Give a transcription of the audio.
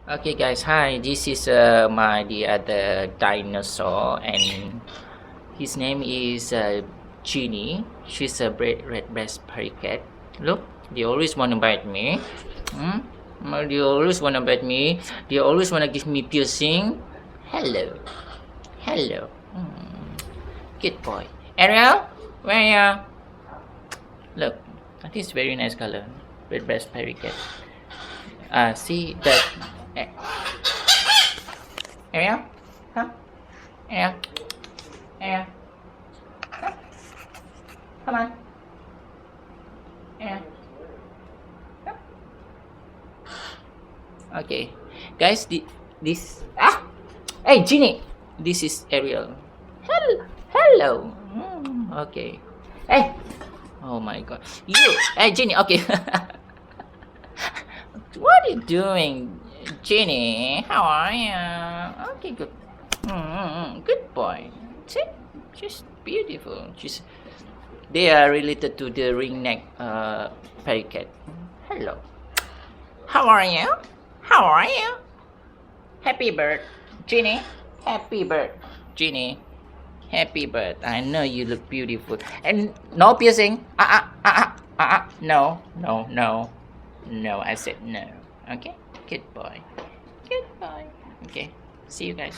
Okay, guys. Hi. This is the other dinosaur, and his name is Genie. She's a red breast parakeet. Look, they always want to bite me. Hmm? They always want to bite me. They always want to give me piercing. Hello, hello. Good boy. Ariel, where are you? Look, that is very nice color. Red breast parakeet. See that. eh, Ariel, come. Ariel, Ariel, come on. Ariel, come. Okay, guys. This. Hey, Genie. This is Ariel. Hello. Okay. Hey. Oh my God. You. Hey, Genie. Okay. What are you doing, Genie? How are you? Okay, good. Good boy. See, she's beautiful. They are related to the ringneck parakeet. Hello. How are you? How are you? Happy bird, Genie. Happy bird, Genie. Happy bird. I know you look beautiful. And no piercing. No, no, no. No, I said no. Okay? Good boy. Good boy. Okay. See you guys.